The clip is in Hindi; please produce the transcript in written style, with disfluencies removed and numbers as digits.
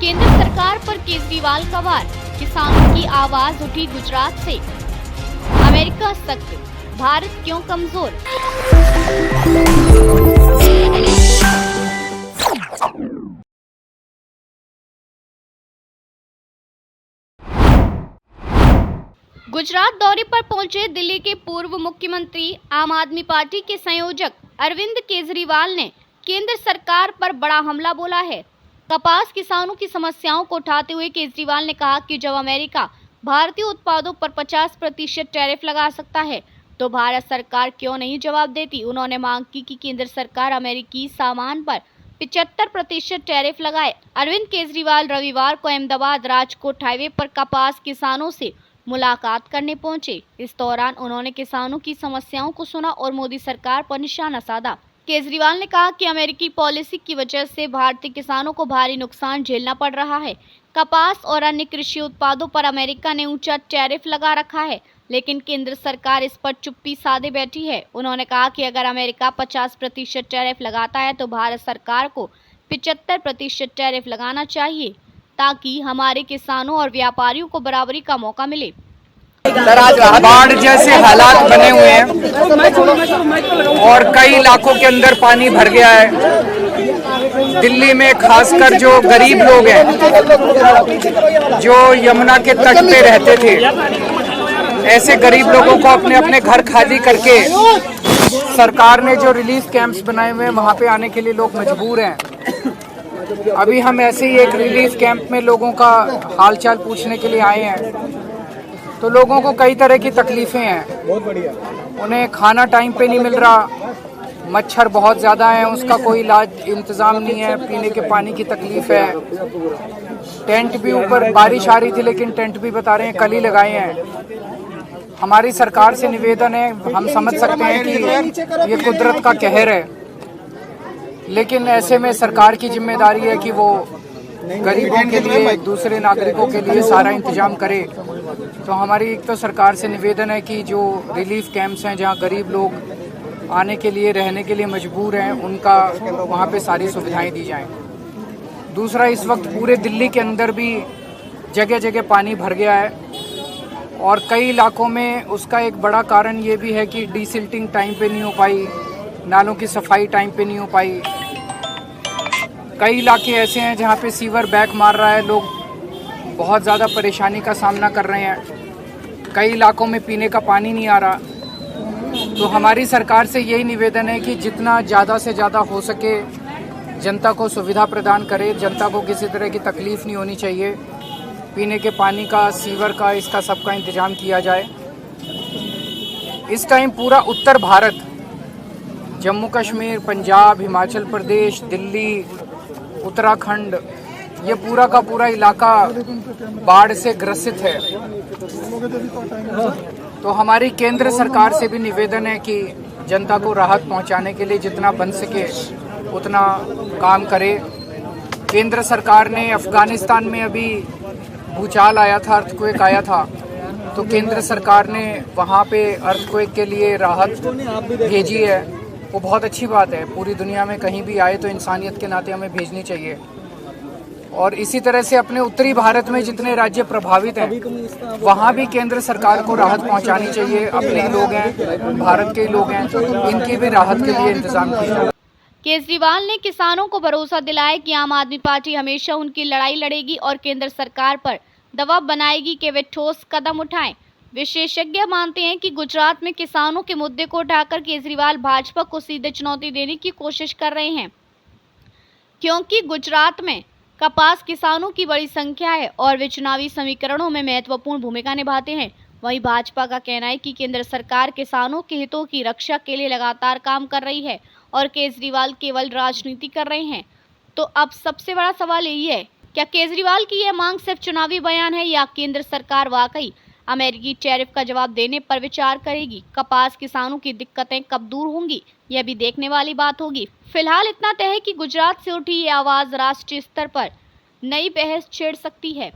केंद्र सरकार पर केजरीवाल का वार, किसानों की आवाज उठी गुजरात से। अमेरिका सख्त, भारत क्यों कमजोर। गुजरात दौरे पर पहुंचे दिल्ली के पूर्व मुख्यमंत्री आम आदमी पार्टी के संयोजक अरविंद केजरीवाल ने केंद्र सरकार पर बड़ा हमला बोला है। कपास किसानों की समस्याओं को उठाते हुए केजरीवाल ने कहा कि जब अमेरिका भारतीय उत्पादों पर 50% टैरिफ लगा सकता है तो भारत सरकार क्यों नहीं जवाब देती। उन्होंने मांग की कि केंद्र सरकार अमेरिकी सामान पर 75% टैरिफ लगाए। अरविंद केजरीवाल रविवार को अहमदाबाद राजकोट हाईवे पर कपास किसानों से मुलाकात करने पहुंचे। इस दौरान उन्होंने किसानों की समस्याओं को सुना और मोदी सरकार पर निशाना साधा। केजरीवाल ने कहा कि अमेरिकी पॉलिसी की वजह से भारतीय किसानों को भारी नुकसान झेलना पड़ रहा है। कपास और अन्य कृषि उत्पादों पर अमेरिका ने ऊंचा टैरिफ लगा रखा है, लेकिन केंद्र सरकार इस पर चुप्पी साधे बैठी है। उन्होंने कहा कि अगर अमेरिका 50% टैरिफ लगाता है तो भारत सरकार को 75% टैरिफ लगाना चाहिए ताकि हमारे किसानों और व्यापारियों को बराबरी का मौका मिले। सर, आज बाढ़ जैसे हालात बने हुए हैं और कई इलाकों के अंदर पानी भर गया है। दिल्ली में खासकर जो गरीब लोग हैं, जो यमुना के तट पे रहते थे, ऐसे गरीब लोगों को अपने अपने घर खाली करके सरकार ने जो रिलीफ कैंप्स बनाए हुए हैं वहाँ पे आने के लिए लोग मजबूर हैं। अभी हम ऐसे ही एक रिलीफ कैंप में लोगों का हालचाल पूछने के लिए आए हैं, तो लोगों को कई तरह की तकलीफें हैं। बहुत बढ़िया। उन्हें खाना टाइम पे नहीं मिल रहा, मच्छर बहुत ज़्यादा है, उसका कोई इलाज इंतज़ाम नहीं है, पीने के पानी की तकलीफ है। टेंट भी ऊपर बारिश आ रही थी लेकिन टेंट भी बता रहे हैं कल ही लगाए हैं। हमारी सरकार से निवेदन है, हम समझ सकते हैं कि ये कुदरत का कहर है, लेकिन ऐसे में सरकार की जिम्मेदारी है कि वो गरीबों के लिए, दूसरे नागरिकों के लिए सारा इंतजाम करे। तो हमारी एक तो सरकार से निवेदन है कि जो रिलीफ कैंप्स हैं जहां गरीब लोग आने के लिए, रहने के लिए मजबूर हैं, उनका वहां पे सारी सुविधाएं दी जाएं। दूसरा, इस वक्त पूरे दिल्ली के अंदर भी जगह जगह पानी भर गया है और कई इलाकों में उसका एक बड़ा कारण ये भी है कि डीसिल्टिंग टाइम पे नहीं हो पाई, नालों की सफाई टाइम पे नहीं हो पाई। कई इलाके ऐसे हैं जहाँ पे सीवर बैक मार रहा है, लोग बहुत ज़्यादा परेशानी का सामना कर रहे हैं। कई इलाकों में पीने का पानी नहीं आ रहा। तो हमारी सरकार से यही निवेदन है कि जितना ज़्यादा से ज़्यादा हो सके जनता को सुविधा प्रदान करे, जनता को किसी तरह की तकलीफ़ नहीं होनी चाहिए। पीने के पानी का, सीवर का, इसका सबका इंतज़ाम किया जाए। इस टाइम पूरा उत्तर भारत, जम्मू कश्मीर, पंजाब, हिमाचल प्रदेश, दिल्ली, उत्तराखंड, ये पूरा का पूरा इलाका बाढ़ से ग्रसित है। तो हमारी केंद्र सरकार से भी निवेदन है कि जनता को राहत पहुंचाने के लिए जितना बन सके उतना काम करे। केंद्र सरकार ने अफगानिस्तान में अभी भूचाल आया था, अर्थक्वेक आया था, तो केंद्र सरकार ने वहाँ पे अर्थक्वेक के लिए राहत भेजी है। वो बहुत अच्छी बात है। पूरी दुनिया में कहीं भी आए तो इंसानियत के नाते हमें भेजनी चाहिए। और इसी तरह से अपने उत्तरी भारत में जितने राज्य प्रभावित हैं वहाँ भी केंद्र सरकार को राहत पहुँचानी चाहिए। अपने ही लोग हैं, भारत के ही लोग हैं, इनकी भी राहत के लिए इंतजाम किया जाए। केजरीवाल ने किसानों को भरोसा दिलाया कि आम आदमी पार्टी हमेशा उनकी लड़ाई लड़ेगी और केंद्र सरकार पर दबाव बनाएगी कि वे ठोस कदम उठाएं। विशेषज्ञ मानते हैं कि गुजरात में किसानों के मुद्दे को उठाकर केजरीवाल भाजपा को सीधे चुनौती देने की कोशिश कर रहे हैं, क्योंकि गुजरात में कपास किसानों की बड़ी संख्या है और वे चुनावी समीकरणों में महत्वपूर्ण भूमिका निभाते हैं। वहीं भाजपा का कहना है कि केंद्र सरकार किसानों के हितों की रक्षा के लिए लगातार काम कर रही है और केजरीवाल केवल राजनीति कर रहे हैं। तो अब सबसे बड़ा सवाल यही है, क्या केजरीवाल की यह मांग सिर्फ चुनावी बयान है या केंद्र सरकार वाकई अमेरिकी टैरिफ का जवाब देने पर विचार करेगी। कपास किसानों की दिक्कतें कब दूर होंगी, यह भी देखने वाली बात होगी। फिलहाल इतना तय है कि गुजरात से उठी ये आवाज राष्ट्रीय स्तर पर नई बहस छेड़ सकती है।